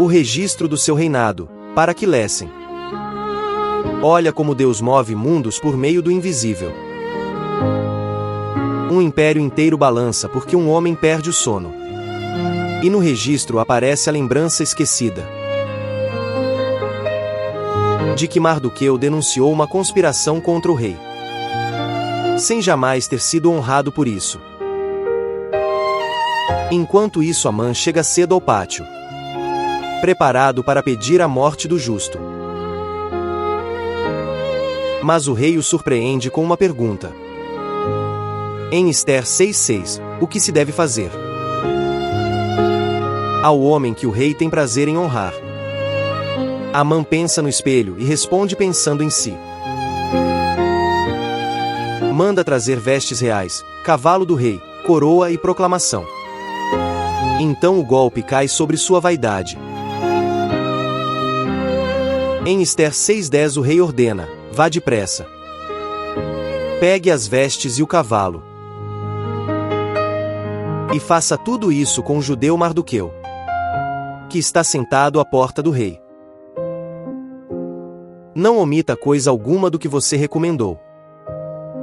O registro do seu reinado, para que lessem. Olha como Deus move mundos por meio do invisível. Um império inteiro balança porque um homem perde o sono. E no registro aparece a lembrança esquecida de que Mardoqueu denunciou uma conspiração contra o rei, sem jamais ter sido honrado por isso. Enquanto isso Amã chega cedo ao pátio, preparado para pedir a morte do justo. Mas o rei o surpreende com uma pergunta. Em Esther 6:6, o que se deve fazer? Ao homem que o rei tem prazer em honrar. Amã pensa no espelho e responde pensando em si. Manda trazer vestes reais, cavalo do rei, coroa e proclamação. Então o golpe cai sobre sua vaidade. Em Esther 6:10 o rei ordena: vá depressa. Pegue as vestes e o cavalo. E faça tudo isso com o judeu Mardoqueu, que está sentado à porta do rei. Não omita coisa alguma do que você recomendou.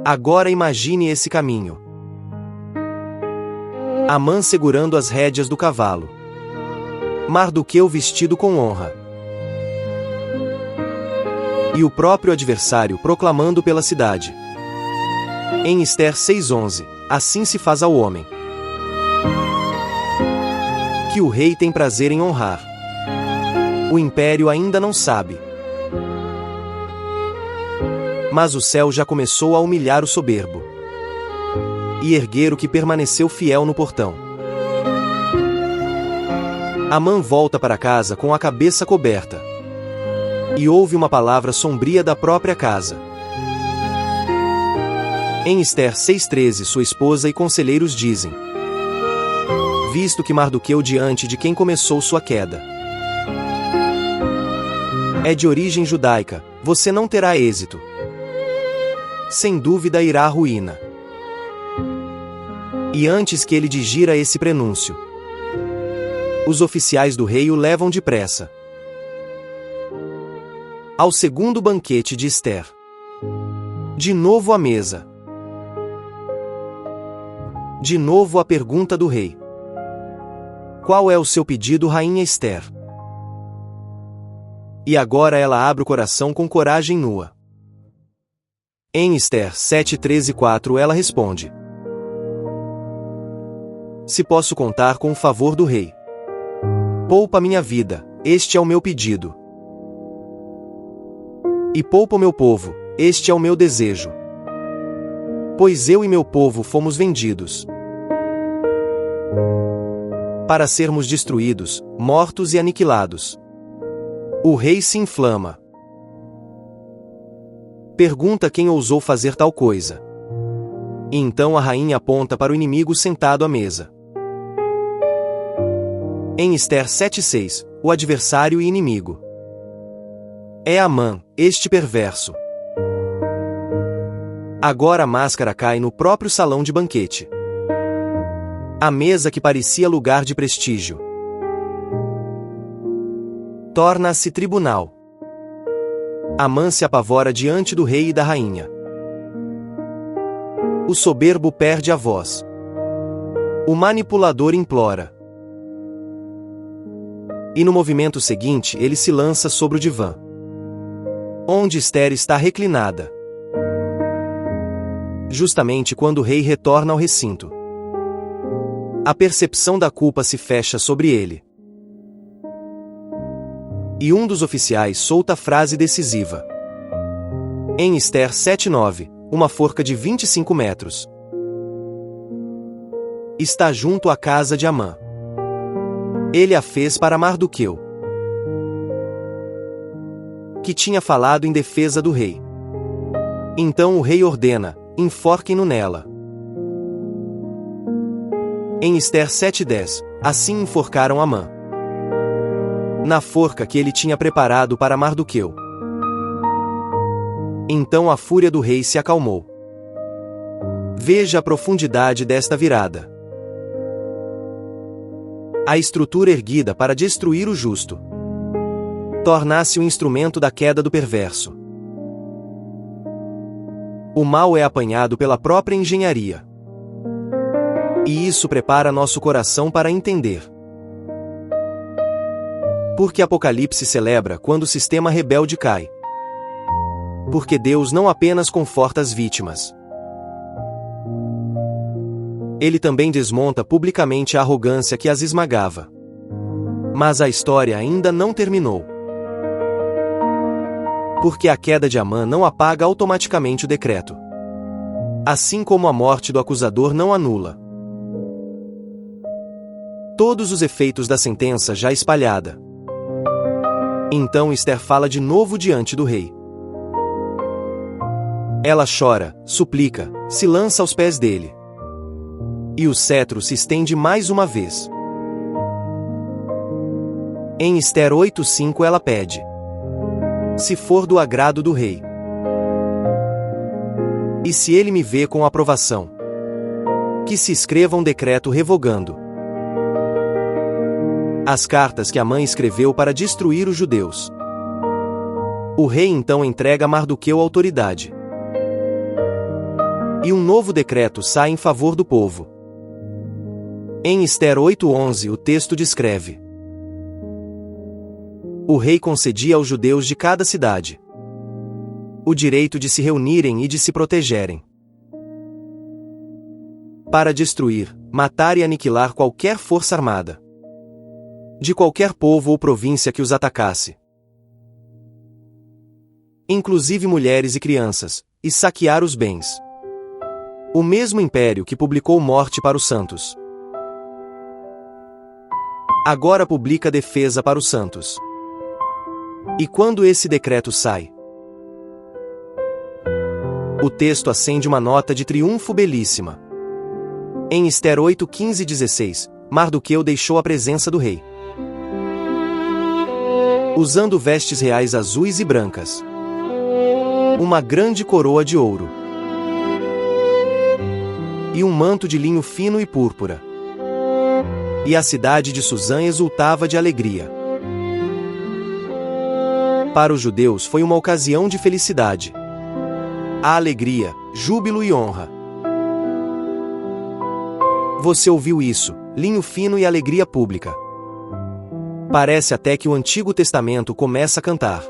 Agora imagine esse caminho. Amã segurando as rédeas do cavalo. Mardoqueu vestido com honra. E o próprio adversário proclamando pela cidade. Em Ester 6:11, assim se faz ao homem que o rei tem prazer em honrar. O império ainda não sabe. Mas o céu já começou a humilhar o soberbo e erguer o que permaneceu fiel no portão. Amã volta para casa com a cabeça coberta e ouve uma palavra sombria da própria casa. Em Ester 6:13, sua esposa e conselheiros dizem: visto que Mardoqueu diante de quem começou sua queda é de origem judaica, você não terá êxito. Sem dúvida irá à ruína. E antes que ele digira esse prenúncio, os oficiais do rei o levam depressa ao segundo banquete de Ester. De novo à mesa. De novo a pergunta do rei: qual é o seu pedido, rainha Ester? E agora ela abre o coração com coragem nua. Em Ester 7:13-4 ela responde: se posso contar com o favor do rei, poupa minha vida, este é o meu pedido. E poupa o meu povo, este é o meu desejo. Pois eu e meu povo fomos vendidos para sermos destruídos, mortos e aniquilados. O rei se inflama. Pergunta quem ousou fazer tal coisa. E então a rainha aponta para o inimigo sentado à mesa. Em Ester 7:6, o adversário e inimigo é Amã, este perverso. Agora a máscara cai no próprio salão de banquete. A mesa que parecia lugar de prestígio torna-se tribunal. Amã se apavora diante do rei e da rainha. O soberbo perde a voz. O manipulador implora. E no movimento seguinte ele se lança sobre o divã, onde Ester está reclinada. Justamente quando o rei retorna ao recinto, a percepção da culpa se fecha sobre ele. E um dos oficiais solta a frase decisiva. Em Ester 7:9, uma forca de 25 metros está junto à casa de Amã. Ele a fez para Mardoqueu, que tinha falado em defesa do rei. Então o rei ordena: enforquem-no nela. Em Ester 7:10, assim enforcaram Amã na forca que ele tinha preparado para Mardoqueu. Então a fúria do rei se acalmou. Veja a profundidade desta virada. A estrutura erguida para destruir o justo torna-se um instrumento da queda do perverso. O mal é apanhado pela própria engenharia. E isso prepara nosso coração para entender. Porque Apocalipse celebra quando o sistema rebelde cai. Porque Deus não apenas conforta as vítimas. Ele também desmonta publicamente a arrogância que as esmagava. Mas a história ainda não terminou. Porque a queda de Amã não apaga automaticamente o decreto. Assim como a morte do acusador não anula todos os efeitos da sentença já espalhada. Então Ester fala de novo diante do rei. Ela chora, suplica, se lança aos pés dele. E o cetro se estende mais uma vez. Em Ester 8:5 ela pede: se for do agrado do rei, e se ele me vê com aprovação, que se escreva um decreto revogando as cartas que Amã escreveu para destruir os judeus. O rei então entrega a Mardoqueu a autoridade. E um novo decreto sai em favor do povo. Em Ester 8:11 o texto descreve: o rei concedia aos judeus de cada cidade o direito de se reunirem e de se protegerem para destruir, matar e aniquilar qualquer força armada de qualquer povo ou província que os atacasse, inclusive mulheres e crianças, e saquear os bens. O mesmo império que publicou morte para os santos agora publica defesa para os santos. E quando esse decreto sai, o texto acende uma nota de triunfo belíssima. Em Ester 8:15-16, Mardoqueu deixou a presença do rei, usando vestes reais azuis e brancas, uma grande coroa de ouro e um manto de linho fino e púrpura. E a cidade de Suzã exultava de alegria. Para os judeus foi uma ocasião de felicidade. A alegria, júbilo e honra. Você ouviu isso, linho fino e alegria pública. Parece até que o Antigo Testamento começa a cantar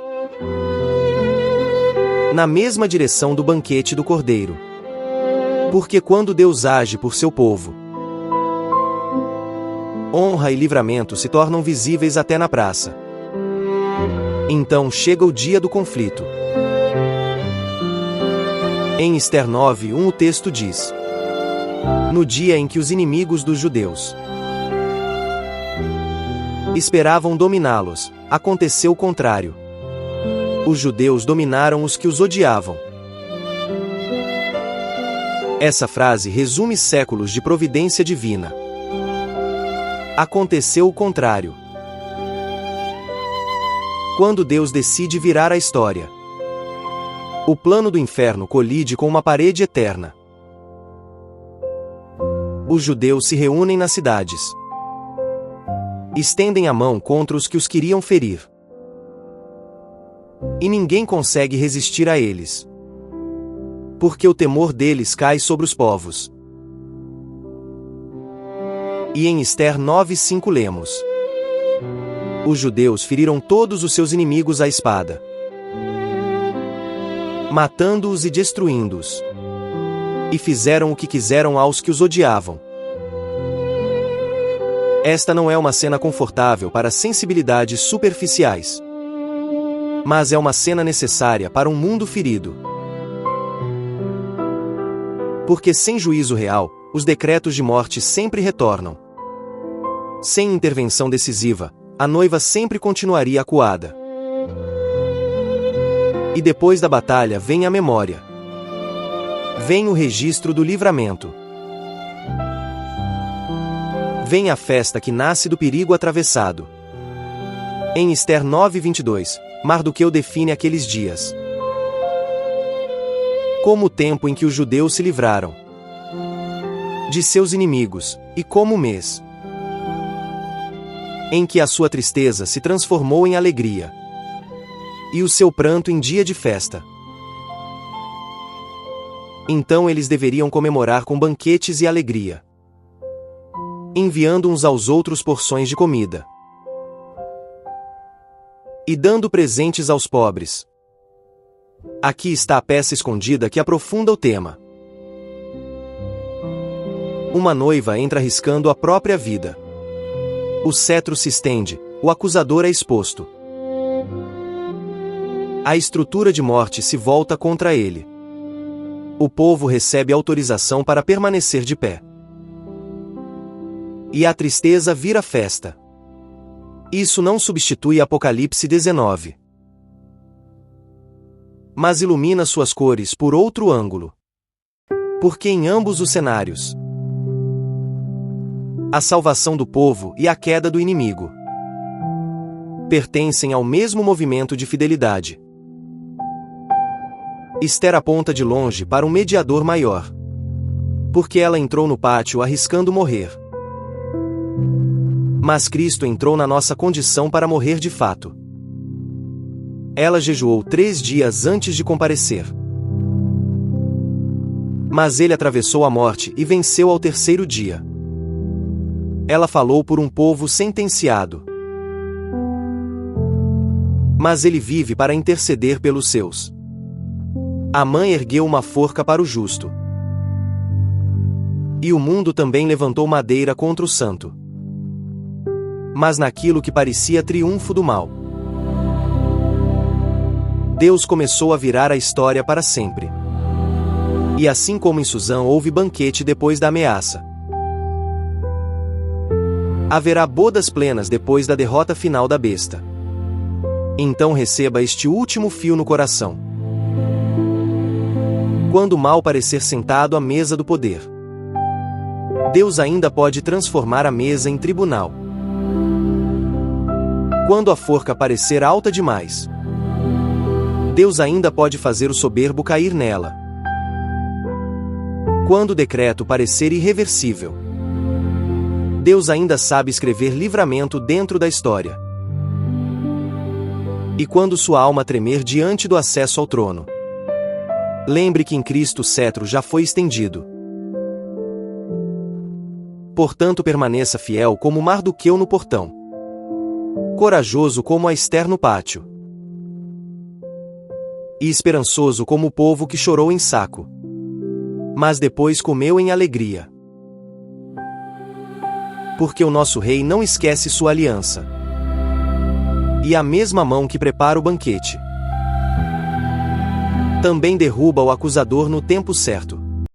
na mesma direção do banquete do Cordeiro. Porque quando Deus age por seu povo, honra e livramento se tornam visíveis até na praça. Então chega o dia do conflito. Em Ester 9:1 o texto diz: no dia em que os inimigos dos judeus esperavam dominá-los, aconteceu o contrário. Os judeus dominaram os que os odiavam. Essa frase resume séculos de providência divina. Aconteceu o contrário. Quando Deus decide virar a história, o plano do inferno colide com uma parede eterna. Os judeus se reúnem nas cidades, estendem a mão contra os que os queriam ferir. E ninguém consegue resistir a eles, porque o temor deles cai sobre os povos. E em Ester 9:5 lemos: os judeus feriram todos os seus inimigos à espada, matando-os e destruindo-os. E fizeram o que quiseram aos que os odiavam. Esta não é uma cena confortável para sensibilidades superficiais, mas é uma cena necessária para um mundo ferido. Porque sem juízo real, os decretos de morte sempre retornam. Sem intervenção decisiva, a noiva sempre continuaria acuada. E depois da batalha vem a memória. Vem o registro do livramento. Vem a festa que nasce do perigo atravessado. Em Ester 9:22, Mardoqueu define aqueles dias como o tempo em que os judeus se livraram de seus inimigos, e como o mês em que a sua tristeza se transformou em alegria, e o seu pranto em dia de festa. Então eles deveriam comemorar com banquetes e alegria, enviando uns aos outros porções de comida e dando presentes aos pobres. Aqui está a peça escondida que aprofunda o tema. Uma noiva entra arriscando a própria vida. O cetro se estende, o acusador é exposto. A estrutura de morte se volta contra ele. O povo recebe autorização para permanecer de pé. E a tristeza vira festa. Isso não substitui Apocalipse 19. Mas ilumina suas cores por outro ângulo. Porque em ambos os cenários, a salvação do povo e a queda do inimigo pertencem ao mesmo movimento de fidelidade. Ester aponta de longe para um mediador maior, porque ela entrou no pátio arriscando morrer. Mas Cristo entrou na nossa condição para morrer de fato. Ela jejuou 3 dias antes de comparecer. Mas ele atravessou a morte e venceu ao terceiro dia. Ela falou por um povo sentenciado. Mas ele vive para interceder pelos seus. A mãe ergueu uma forca para o justo. E o mundo também levantou madeira contra o santo. Mas naquilo que parecia triunfo do mal, Deus começou a virar a história para sempre. E assim como em Suzã houve banquete depois da ameaça, haverá bodas plenas depois da derrota final da besta. Então receba este último fio no coração. Quando o mal parecer sentado à mesa do poder, Deus ainda pode transformar a mesa em tribunal. Quando a forca parecer alta demais, Deus ainda pode fazer o soberbo cair nela. Quando o decreto parecer irreversível, Deus ainda sabe escrever livramento dentro da história. E quando sua alma tremer diante do acesso ao trono, lembre que em Cristo o cetro já foi estendido. Portanto, permaneça fiel como Mardoqueu no portão, corajoso como a Ester no pátio, e esperançoso como o povo que chorou em saco, mas depois comeu em alegria. Porque o nosso rei não esquece sua aliança, e a mesma mão que prepara o banquete também derruba o acusador no tempo certo.